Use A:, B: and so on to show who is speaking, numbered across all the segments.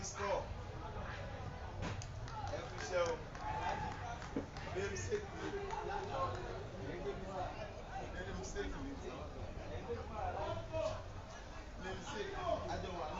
A: Score. Every show. Let me say I don't want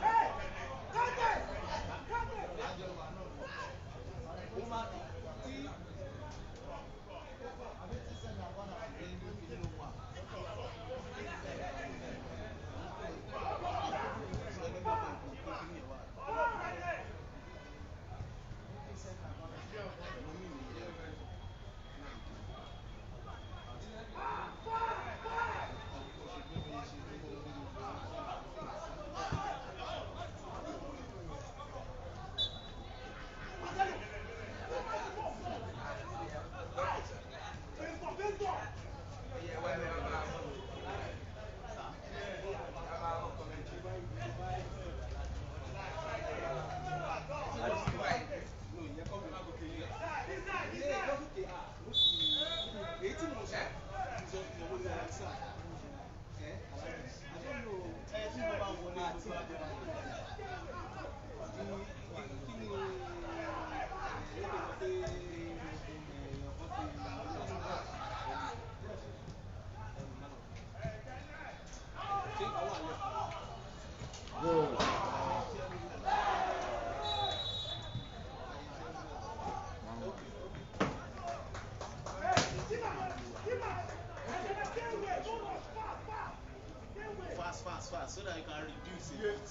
A: fast so that you can reduce it.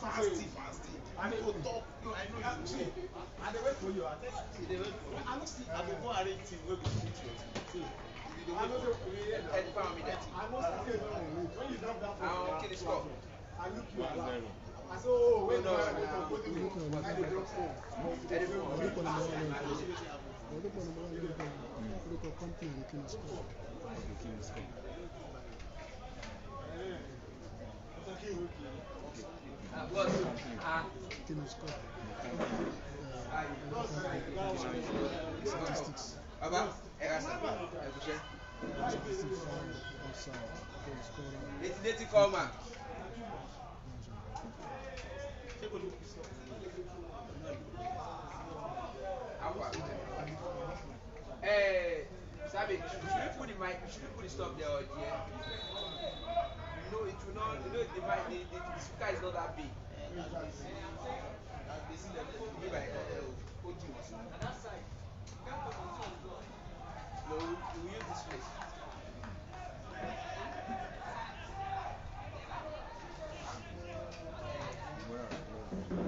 A: Fasting. I know you talk. I know you see. And they wait for you. I don't see. I go go arrange team wey go fit your team. I know when you drop that phone. Okay, score. I look you around. I said, oh, wait, no. I drop phone. Sabi, should we put the mic? Should we put the stuff there or here? No, it will not. You know, the speaker is not that big. No, we use this place.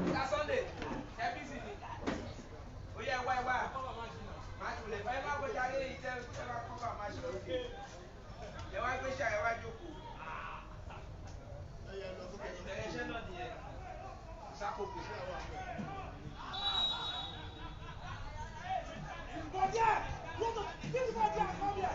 A: It's Sunday. Happy Sydney. Oh yeah, why? Match will never go down here. It's never come match. Okay. You want to share? You want to go? Direction not here. Sako. Come here. This is what you are. Come here.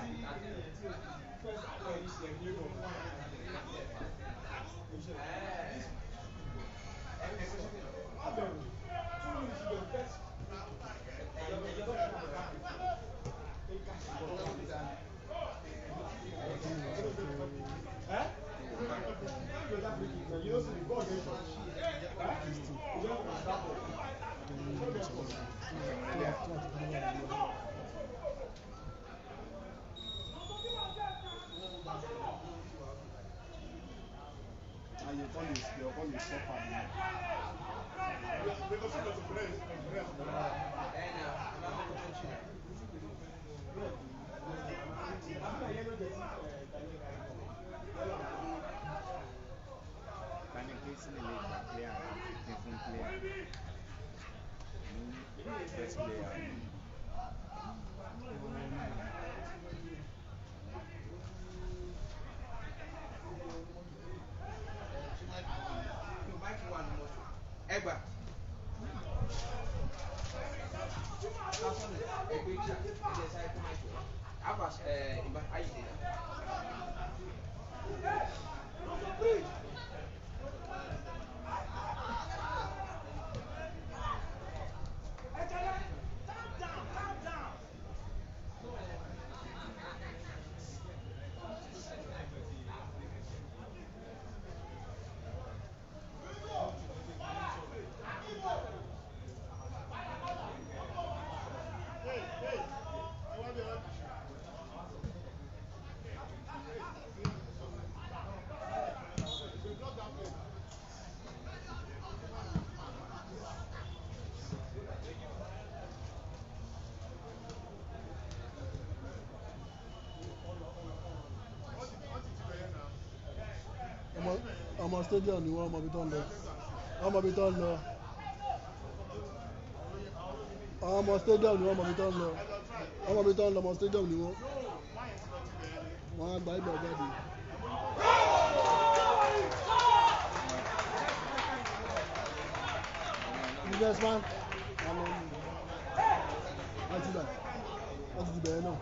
A: picture. Yes, I come out. I was I did
B: ọmọ stadium ni wọ́n ọmọ ibi tó ń lọ ọmọ ibi tó ń lọ ọmọ stadium ni wọ́n ọmọ ibi tó ń lọ ọmọ ibi tó ń lọ ọmọ stadium ni wọ́n á gba ibẹ̀ jáde. Yes, man. Láti ti bẹ̀rẹ̀ náà.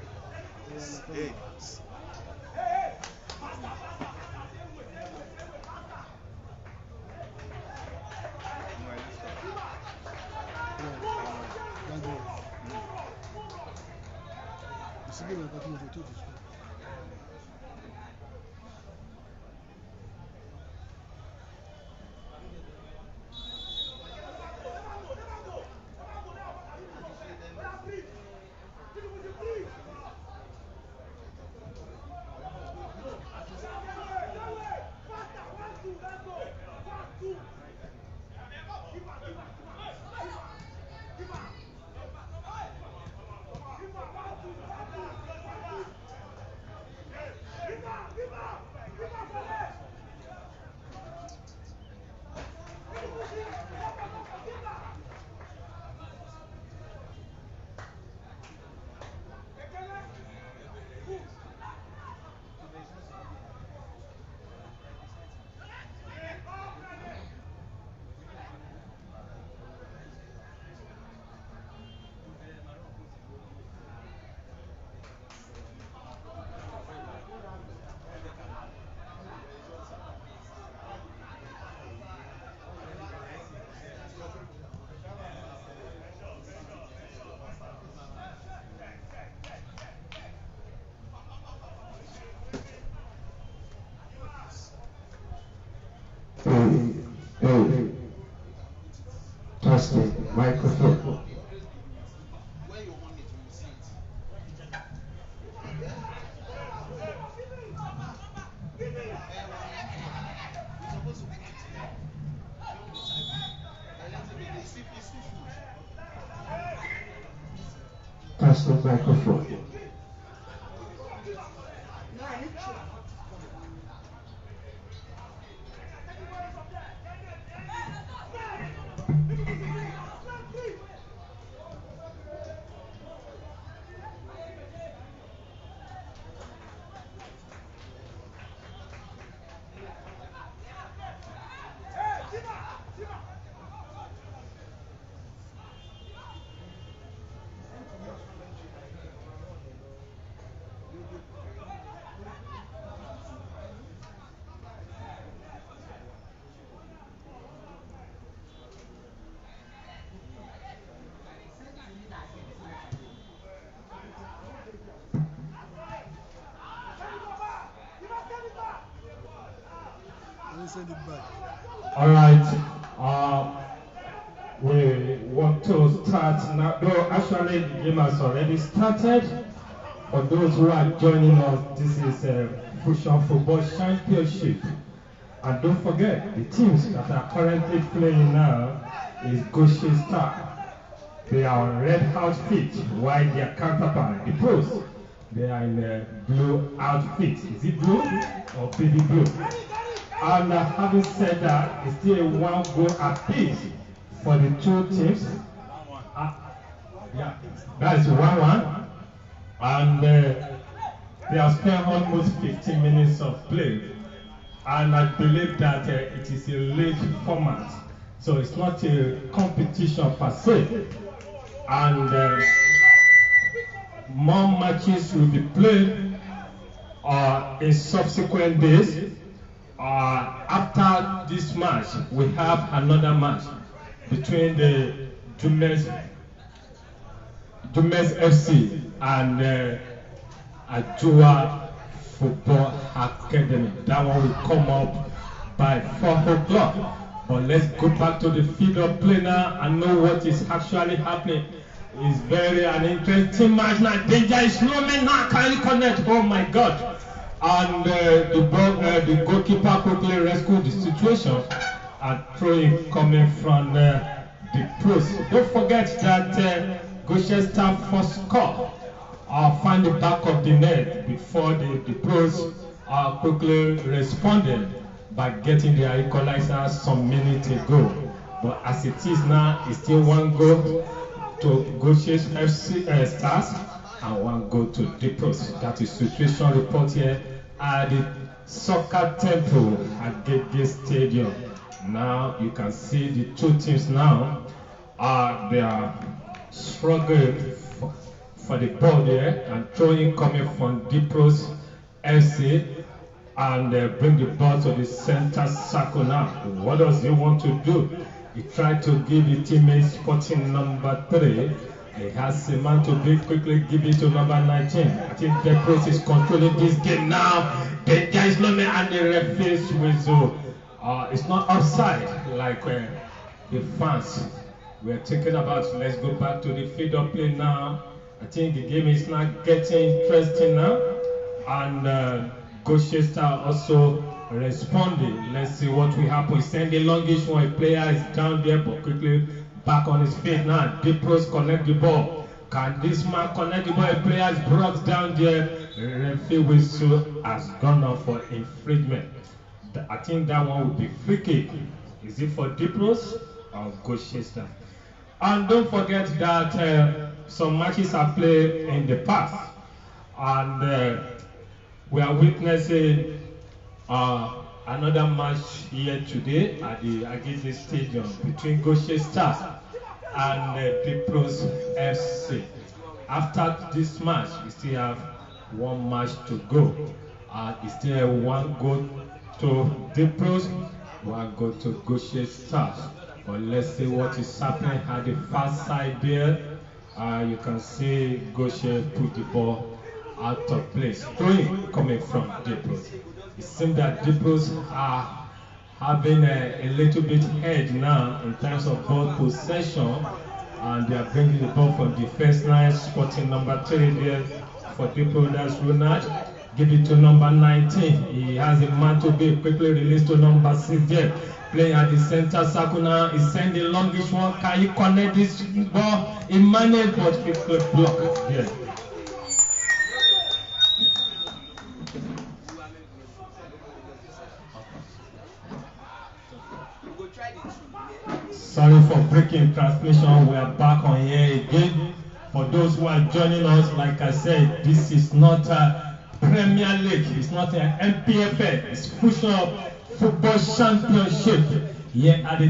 B: Ìsìnkú ìrìn àkọ́kọ́ mo fò tó ìfòsùn.
C: Testing microphone. Testing microphone. All right. We want to start now. No, actually, the game has already started. For those who are joining us, this is a Fusion Football Championship. And don't forget, the teams that are currently playing now is Goshen Star. They are on red outfit, while their counterpart, the pros, they are in a blue outfit. Is it blue or baby blue? And having said that, it's still a one goal apiece for the two teams. Yeah, that is 1-1. And they have spent almost 15 minutes of play. And I believe that it is a late format. So it's not a competition per se. And more matches will be played in subsequent days. After this match, we have another match between the Dumes FC and Ajua Football Academy. That one will come up by 4 o'clock. But let's go back to the field of play now and know what is actually happening. It's very an interesting match now. Danger is no man now. Can you connect? Oh my God! And the goalkeeper quickly rescued the situation and throwing coming from the post. Don't forget that Goshen's first score found the back of the net before the pros quickly responded by getting their equalizer some minutes ago. But as it is now, it's still 1 goal to Goshen's FC Stars and 1 goal to the pros. That is situation report here at the Soccer Temple at Gege Stadium. Now you can see the two teams now they are struggling for the ball there and throwing coming from Dipros FC and bring the ball to the center circle now. What does he want to do? He tried to give the teammate spotting number 3. He has a man to be quickly give it to number 19. I think Dipros is controlling this game now. The guys no man and the referee's whistle. It's not offside like the fans we're thinking about. Let's go back to the field of play now. I think the game is now getting interesting now, and Goshen's also responding. Let's see what will happen. Sending longish one. A player is down there, but quickly back on his feet now. Dipros connect the ball. Can this man connect the ball? A player is brought down there. Referee whistle has gone off for infringement. I think that one will be free kick. Is it for Dipros or Goshen's? And don't forget that some matches are played in the past, and we are witnessing another match here today at the Agege Stadium between Goshen Stars and Dipros FC. After this match, we still have 1 match to go. It's still 1 goal to Dipros, 1 goal to Goshen Stars. But let's see what is happening at the far side there. You can see Goshen put the ball out of place. Throwing coming from Dipros. It seems that Dipros are having a little bit edge now in terms of ball possession, and they are bringing the ball from defense line, spotting number 3 there for Dipros. That's Ronald. Give it to number 19. He has a man to be quickly released to number 6 there. Playing at the center circle now. He's sending longish one. Can you connect this ball? He managed, but quickly blocked there. Sorry for breaking transmission. We are back on here again. For those who are joining us, like I said, this is not a Premier League. It's not an MPFL. It's Fusion Football Championship here at the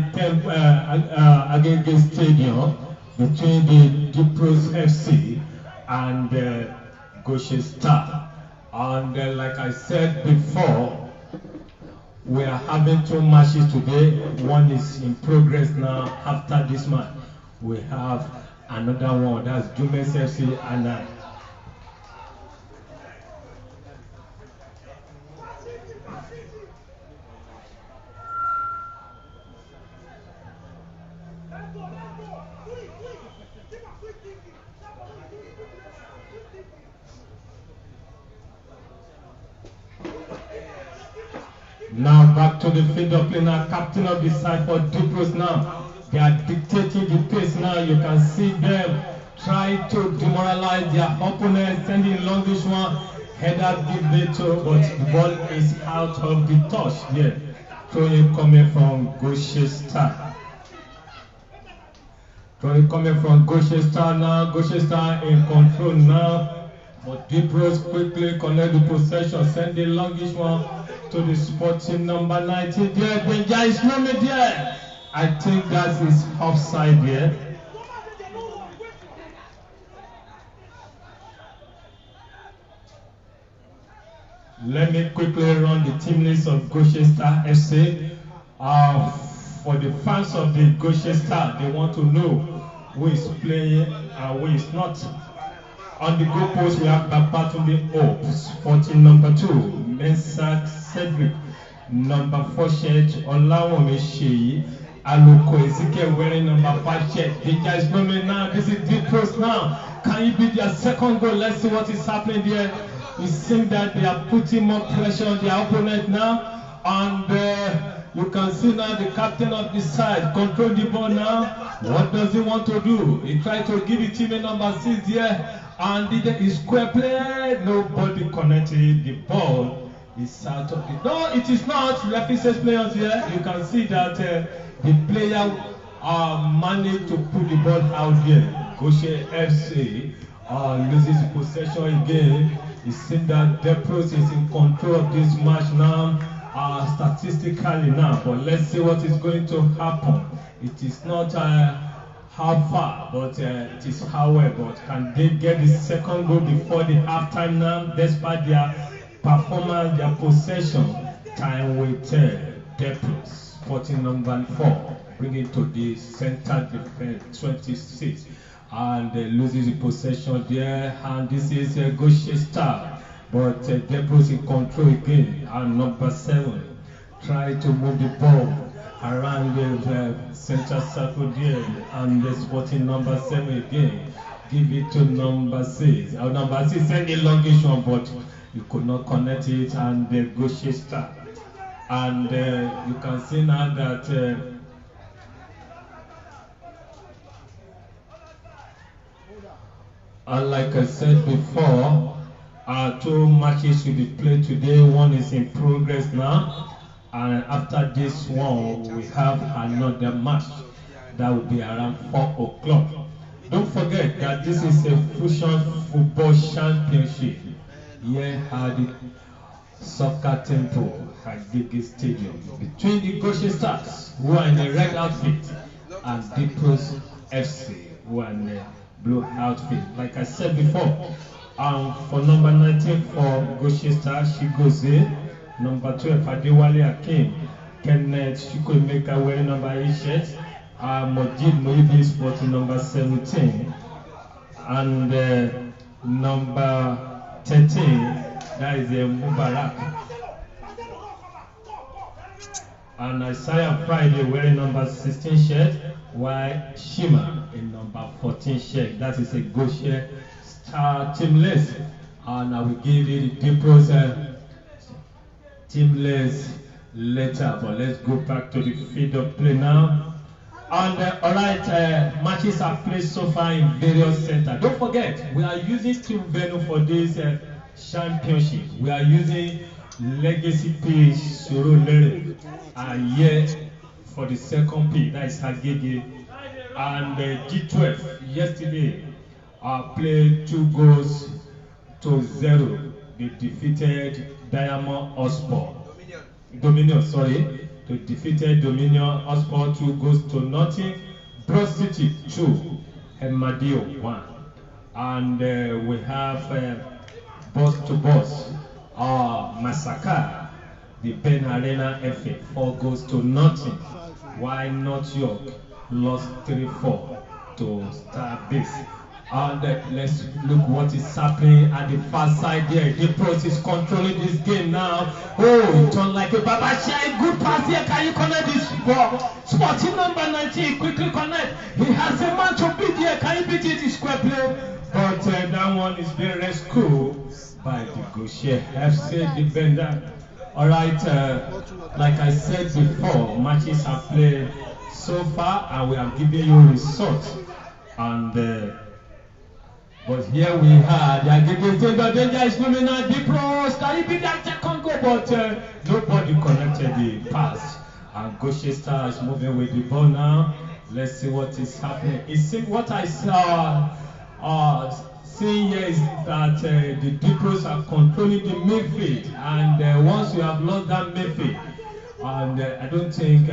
C: Agege Stadium between the Dipros FC and Goshen Star. And like I said before, we are having 2 matches today. One is in progress now. After this match, we have another one. That's Dumes FC and now back to the field of play now. Captain of the side for Dipros now. They are dictating the pace now. You can see them try to demoralize their opponent, sending longish one. Header give it to, but the ball is out of the touch there. Throwing coming from Goshen Star. Throwing coming from Goshen Star now. Goshen Star in control now. But Dipros quickly connect the possession, sending longish one to the spotting number 19 there. Danger is not there. I think that is offside there. Let me quickly run the team list of Goshensta FC. For the fans of the Goshensta, they want to know who is playing and who is not. On the goal post, we have Babatunde Hopes, 14 number 2, Mensah Cedric, number 4 shirt, Olawome Sheyi, Aloko Ezekiel wearing number 5 shirt. Danger is coming now. This is deep post now. Can you beat their second goal? Let's see what is happening there. It seems that they are putting more pressure on their opponent now. And you can see now the captain of the side control the ball now. What does he want to do? He tried to give it teammate number 6 here. And the square play, nobody connected. The ball is out of it. No, it is not. Referee says players here. You can see that the player managed to put the ball out there. Goshen FC loses possession again. It seems that Depros is in control of this match now, statistically now. But let's see what is going to happen. It is not how far, but it is how well. But can they get the second goal before the halftime now, despite their performance, their possession? Time will tell. Depros, 14 number 4, bring it to the center defense, 26. And loses the possession there. And this is Goshensta. But Depros in control again. And number 7, try to move the ball around the center circle there, and the Sporting number 7 again. Give it to number 6. Number 6 send a longish one, but you could not connect it, and the Goshensta. And you can see now that like I said before, 2 matches will be played today. One is in progress now. And after this one, we have another match that will be around 4 o'clock. Don't forget that this is a Fusion Football Championship here at the Soccer Temple at Gigi Stadium between the Goshen Stars, who are in the red outfit, and Depros FC, who are in the blue outfit. Like I said before, for number 19 for Goshen Stars, Chigozie. Number 12, Adewale Akim, Kenneth Chukwemeka wearing number 8 shirt, Mojid Moibi sporting number 17, and number 13, that is Mubarak, and Isaiah Friday wearing number 16 shirt, while Shima in number 14 shirt. That is a Goshen Star team list, and I will give you the Depros team list later, but let's go back to the field of play now. And alright, matches are played so far in various centers. Don't forget, we are using team venue for this championship. We are using Legacy Pitch Surulere, and here for the second pitch, that is Agege. And G12 yesterday played 2-0. They defeated Dominion, they defeated Dominion Ospor 2-0. Broad City 2, Emadio 1. And we have Boss to Boss, Massacre, the Ben Arena FA 4-0. While North York lost 3-4 to Starbase. And let's look what is happening at the far side there. Depros is controlling this game now. Oh, turn like a Babashai. Good pass here. Can you connect this ball? Sporting number 19, quickly connect. He has a man to beat here. Can you beat it? It's square play. But that one is being rescued by the Goshen FC defender. Alright, like I said before, matches are played so far, and we have given you results. And but here we are, the danger is coming out. Depros, can you beat that second goal? But nobody connected the pass. And Goshen Star is moving with the ball now. Let's see what is happening. You see, what I saw, seeing here is that the Depros are controlling the midfield. And once you have lost that midfield, and I don't think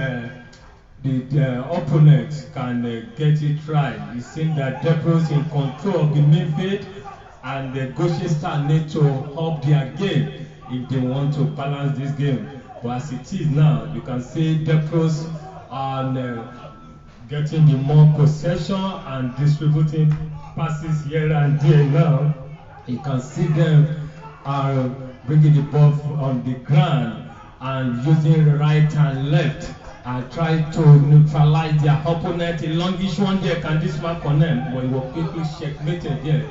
C: the opponent can get it right. It seems that Depros in control of the midfield, and the Goshen Star need to up their game if they want to balance this game. But as it is now, you can see Depros and getting the more possession and distributing passes here and there now. You can see them bringing the ball on the ground and using right and left and try to neutralize their opponent. A longish one there, can this man connect? But he was quickly checkmated there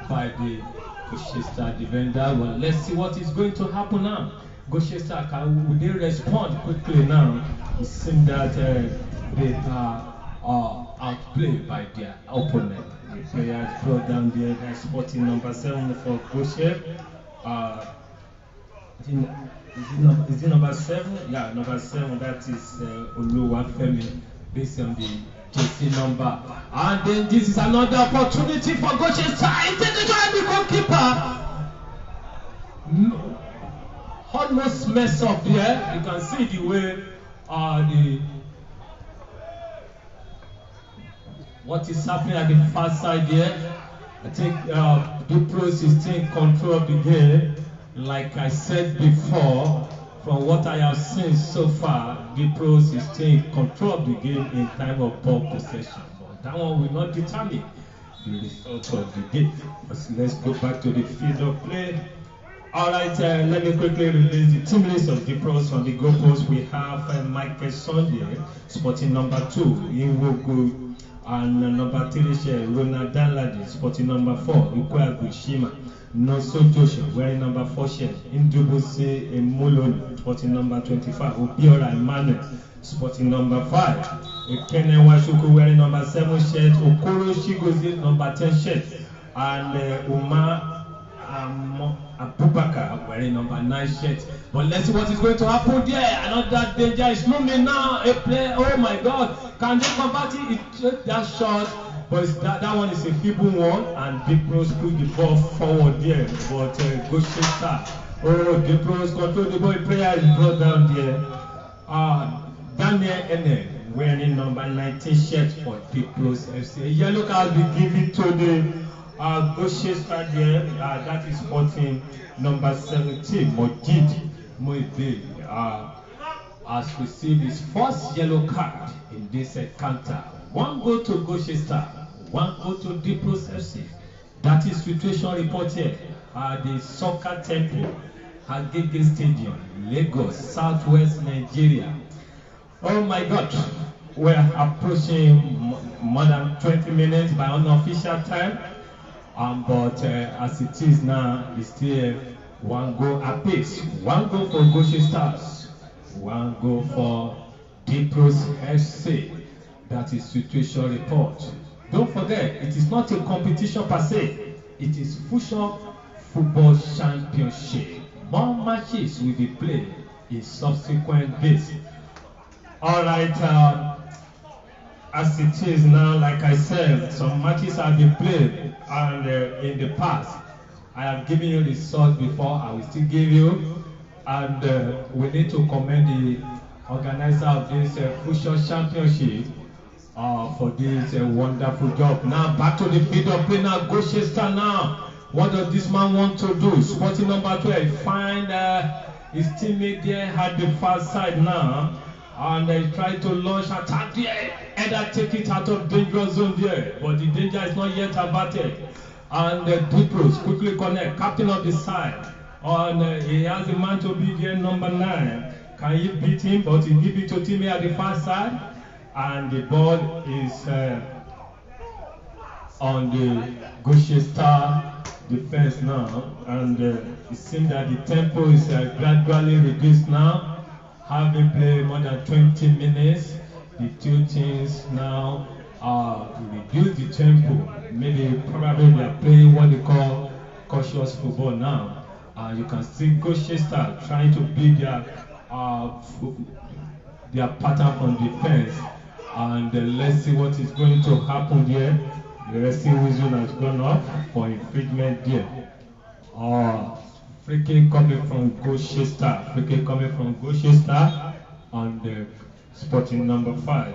C: by the Gloucester defender. Well, let's see what is going to happen now. Gloucester, will they respond quickly now? It seems that they are outplayed by their opponent. The players brought down there. That's Sporting number 7 for Gloucester. Is it number 7? Yeah, number 7. That is Oluwafemi, based on the JC number. And then this is another opportunity for Gloucester. It's the goalkeeper. Almost mess up here. You can see the way what is happening at the far side here. I think Dupros is still in control of the game. Like I said before, from what I have seen so far, Dupros is still in control of the game in time of ball possession. But that one will not determine the result of the game. But let's go back to the field of play. Alright, let me quickly release the team list of Dupros on the goalpost. We have Michael Sunday, Sporting number 2, Inwogu, and number 3, Ronald Danladi, Sporting number 4, Ikwe Agushima, Noso Joshua, wearing number 4 shirt, Indubuse Emulon, Sporting number 25, Obiora Emmanuel, Sporting number 5, Ekene Washuku, wearing number 7 shirt, Okoro Shigozi, number 10 shirt, and Umar Abubakar wearing number 9 shirt. But let's see what is going to happen there. Another danger is looming now. A play, oh my God, can they convert it? That shot, but that one is a feeble one, and Dupros put the ball forward there. But Gloucester, Dupros control the ball. Player is brought down there. Daniel Ene wearing number 19 shirt for Dupros FC. A yellow card be given to the Gloucester there, that is Sporting number 17, Mojid Moibe, has received his first yellow card in this encounter. 1 goal to Gloucester, 1 goal to Dupros FC. That is situation reported at the Soccer Temple, Agege Stadium, Lagos, Southwest Nigeria. Oh my God, we're approaching more than 20 minutes by unofficial time. But as it is now, it's still 1 goal apiece. 1 goal for Gloucester, 1 goal for Dupros FC. That is situation report. Don't forget, it is not a competition per se. It is Fusion Football Championship. More matches will be played in subsequent days. Alright, as it is now, like I said, some matches have been played, and in the past, I have given you the results before. I will still give you, and we need to commend the organizer of this Fusion Championship for this wonderful job. Now back to the field of play now. Gloucester now. What does this man want to do? Sporting number 12 find his teammate there at the far side now. And they try to launch attack there, either take it out of dangerous zone there, but the danger is not yet averted. And Dupros quickly connect, captain of the side, and he has a man to be there, number 9. Can he beat him? But he give it to teammate at the far side, and the ball is on the Gloucester defense now, and it seems that the tempo is gradually reduced now. Having played more than 20 minutes, the two teams now reduce the tempo. Maybe probably they are playing what they call cautious football now. You can see Gloucester trying to build their pattern on defense. And let's see what is going to happen there. The wrestling whistle has gone off for infringement there. Free kick coming from Gloucester. Free kick coming from Gloucester on the Sporting number 5.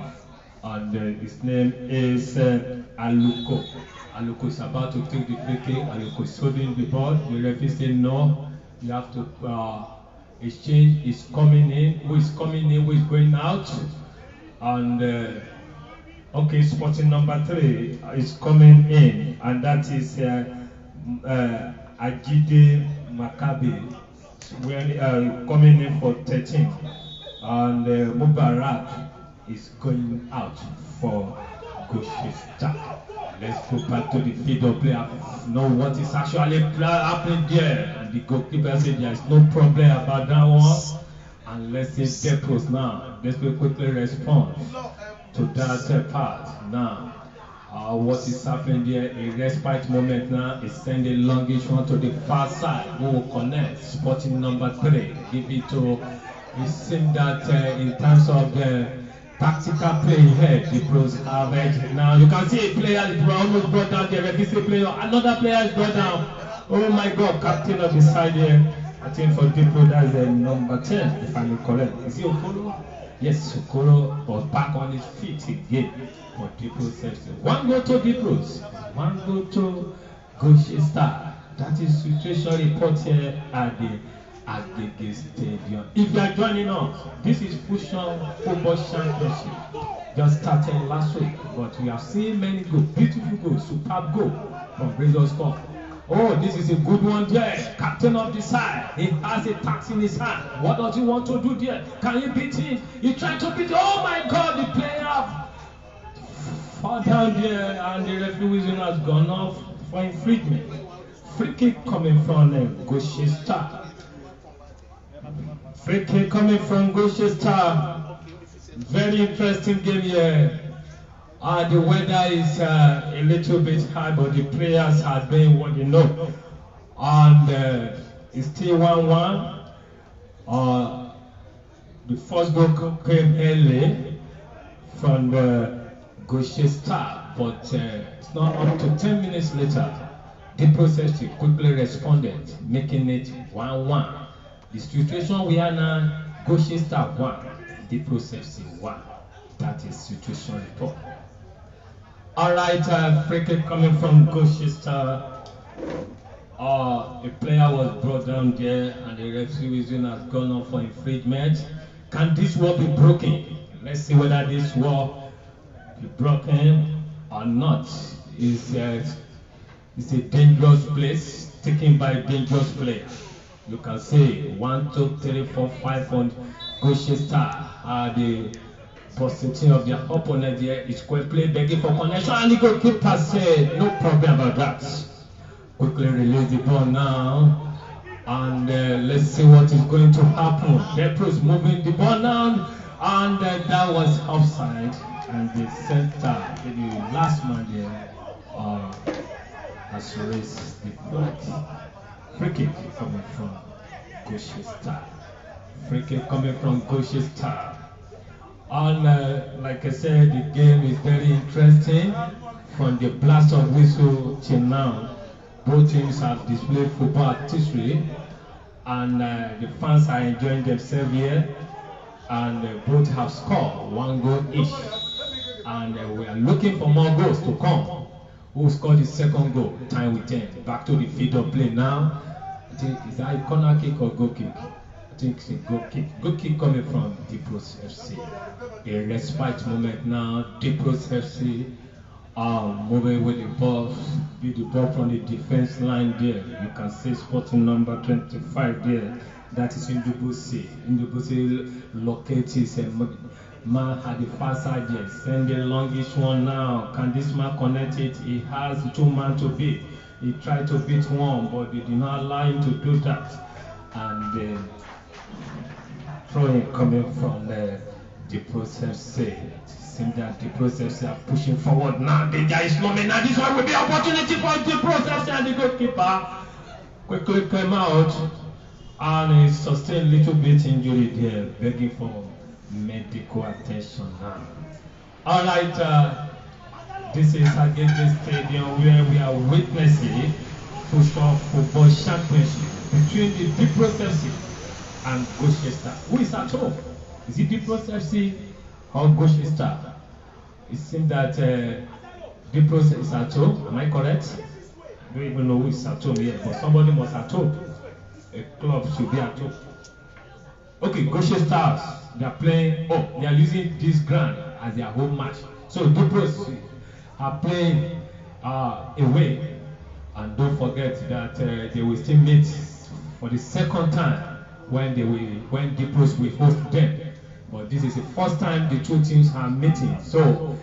C: And his name is Aluko. Aluko is about to take the free kick. Aluko is holding the ball. The referee said no. You have to exchange is coming in, who is coming in, who is going out. And okay, Sporting number 3 is coming in, and that is Ajide Makabe coming in for 13, and Mubarak is going out for Goshista. Let's go back to the field of play. Know what is actually happening there, and the goalkeeper said there is no problem about that one. And let's see Depros now. Let's quickly respond to that part now. What is happening there? A respite moment now is sending longish one to the far side. Who will connect? Sporting number 3. Give it to. It seems that in terms of the tactical play here, the pros have edge. Now you can see a player is almost brought down there. If you player, another player is brought down. Oh my God, captain of the side here. I think for Dipro that's number 10, if I'm correct. Is it Okoro? Yes, Okoro was back on his feet again for Dipro safety. One goal to Dipros, one goal to Goshi Star. That is situation report here at the Agege Stadium. If you are joining us, this is Fusion Football Championship. Just started last week, but we have seen many goals, beautiful goals, superb goal from Razor's Cup. Oh, this is a good one there. Captain of the side. He has a tax in his hand. What does he want to do there? Can he beat him? He tried to beat him. Oh my God, the player fell down there, and the referee has gone off for infringement. Free kick coming from Goshi Star. Free kick coming from Goshi Star. Very interesting game here. The weather is a little bit high, but the players are doing what they know. And it's still 1-1. The first goal came early from the Goshi Star, but it's not up to 10 minutes later. The process quickly responded, making it 1-1. The situation we are now, Goshi Star 1, the process 1. That is situation report. Alright, free kick coming from Goshi Star. A player was brought down there, and the referee has gone off for infringement. Can this wall be broken? Let's see whether this wall be broken or not. It's a dangerous place taken by a dangerous player. You can see 1, 2, 3, 4, 5 on Goshi Star. The position of their opponent here is quickly begging for connection, and the goalkeeper said no problem about that. Quickly release the ball now, and let's see what is going to happen. Depro is moving the ball now, and that was offside, and the center, the last man there, has raised the flag. Free kick coming from Goshi Star. Free kick coming from Goshi Star. And like I said, the game is very interesting. From the blast of whistle till now, both teams have displayed football artistry, and the fans are enjoying themselves here. And both have scored 1 goal each. And we are looking for more goals to come. Who scored the second goal? Time with 10. Back to the field of play now. I think, is that a corner kick or goal kick? I think it's a goal kick. Goal kick coming from Dipros FC. A respite moment now. Dipros FC moving with the ball from the defense line there. You can see Sporting number 25 there. That is Ndubusi. Ndubusi locates his man at the far side there. Send the longish one now. Can this man connect it? He has 2 men to beat. He tried to beat one, but they did not allow him to do that. And throwing coming from the process. It seems that the process are pushing forward now. Danger is coming. Now this one will be opportunity for the process, and the goalkeeper quickly came out, and he sustained a little bit injury there, begging for medical attention now. Alright, this is Agege Stadium where we are witnessing Fusion Football Championship between the Dipros FC and Goshi Star. Who is at home? Is it Dipros FC or Goshi Star? It seems that Dipros is at home. Am I correct? I don't even know who is at home yet, but somebody must at home. a club should be at home. Okay, Goshen Stars, they are playing, they are using this ground as their home match. So Dupros are playing away, and don't forget that they will still meet for the second time when Dupros will host them. But this is the first time the two teams are meeting. So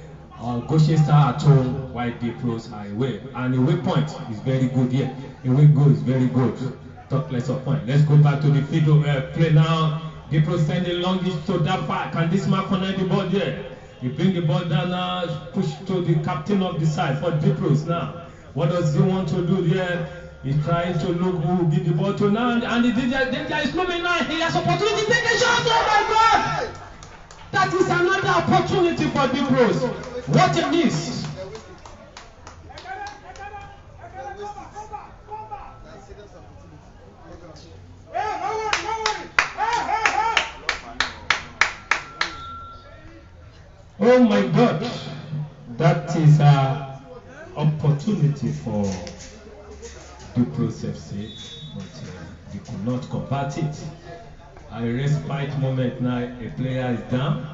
C: Goshen Star at home, while Dupros are away, and away point is very good here. Away goal is very good. Talk less of point. Let's go back to the field play now. Dupros sending longish to that far. Can this man connect the ball there? He bring the ball down now, push to the captain of the side for Dupros now. What does he want to do there? He's trying to look who will give the ball to now, and the danger is coming now. He has opportunity to take a shot. Oh my God! That is another opportunity for Dupros. What a miss! Oh my God! That is an opportunity for Dupros FC, but they could not convert it. A respite moment now, a player is down.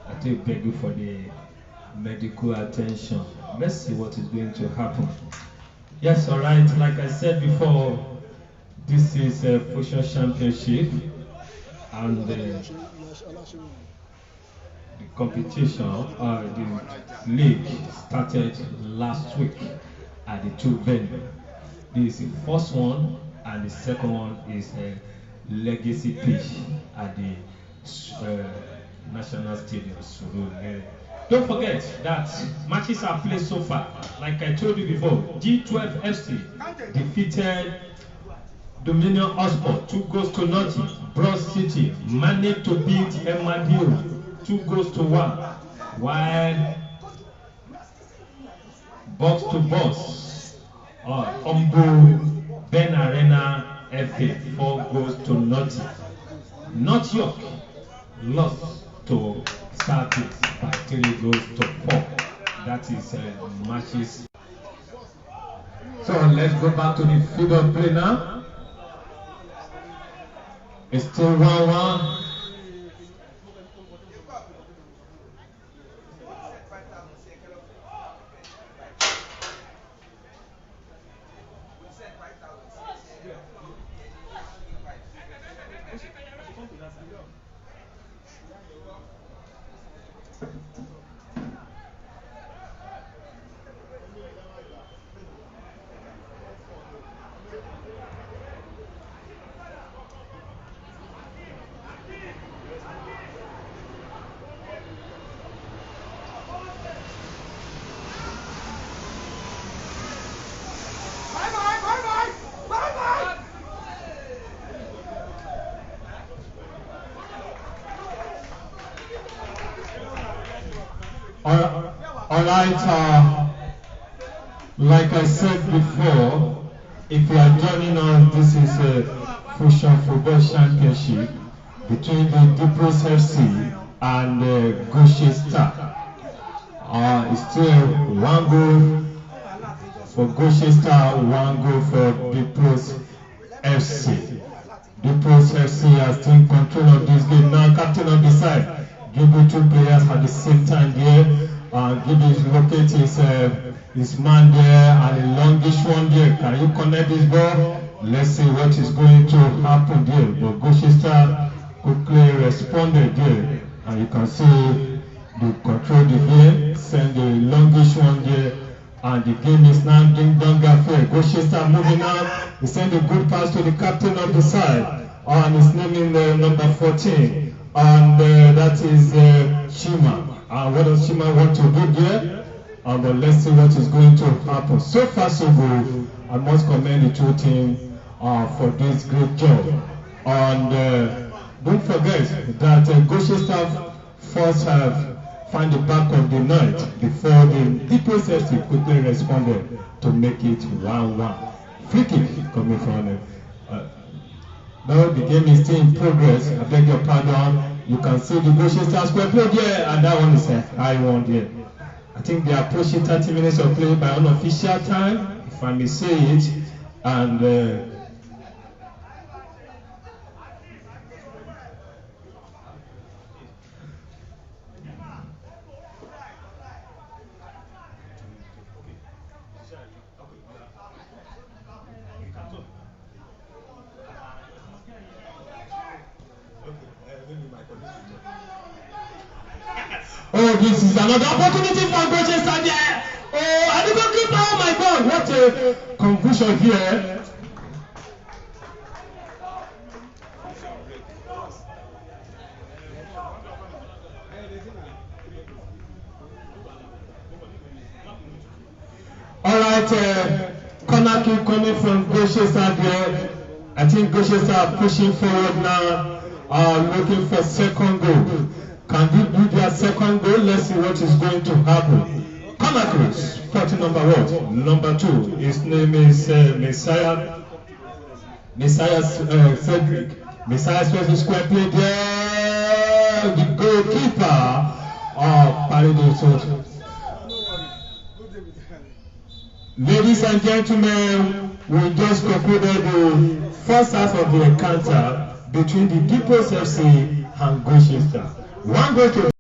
C: I think begging for the medical attention. Let's see what is going to happen. Yes, all right. Like I said before, this is a Fusion Championship, and the competition, the league started last week at the two venues. This is the first one, and the second one is a legacy pitch at the National Stadium. Don't forget that matches are played so far. Like I told you before, G12 FC defeated Dominion Ospor 2-0. Bronx City managed to beat Emadio 2-1, while box to box Ombu Ben Arena FA 4-0. North York lost to Celtics by 3-4. That is matches. So let's go back to the field of play now. It's still 1-1. Alright, like I said before, if you are joining us, this is a Fusion Football Championship between the Dupros FC and Goshen Star. It's still 1 goal for Goshen Star, 1 goal for Dupros FC. Dupros FC has taken control of this game. Now, captain on the side, give you 2 players at the same time there. Locate his man there, and a longish one there. Can you connect this ball? Let's see what is going to happen there. But Goshen Star quickly responded there, and you can see they control the game, send the longish one there, and the game is now ding dong affair. Goshen Star moving out. He sent a good pass to the captain of the side, and his name in number 14, and that is Shima. What does Shima want to do there? But let's see what is going to happen. So far, so good. I must commend the two teams for this great job. And don't forget that Goshen Star first have find the back of the net before the Dupros FC quickly responded to make it 1-1. Free kick coming from them. Now the game is still in progress. I beg your pardon. You can see the Goshen Star square play there, and that one is a high one there. I think they are approaching 30 minutes of play by unofficial time, if I may say it. And Oh, this is another opportunity for Goshensta there. Oh, and the goalkeeper, oh my God, what a confusion here. All right, corner kick coming from Goshensta there. I think Goshensta are pushing forward now, looking for second goal. Can they do their second goal? Let's see what is going to happen. Corner cross, 40 number what? Number 2. His name is Messiah Cedric. Messiah Cedric square play there. The goalkeeper parried it. Ladies and gentlemen, we just concluded the first half of the encounter between the Depots FC and Goshensta. One goal to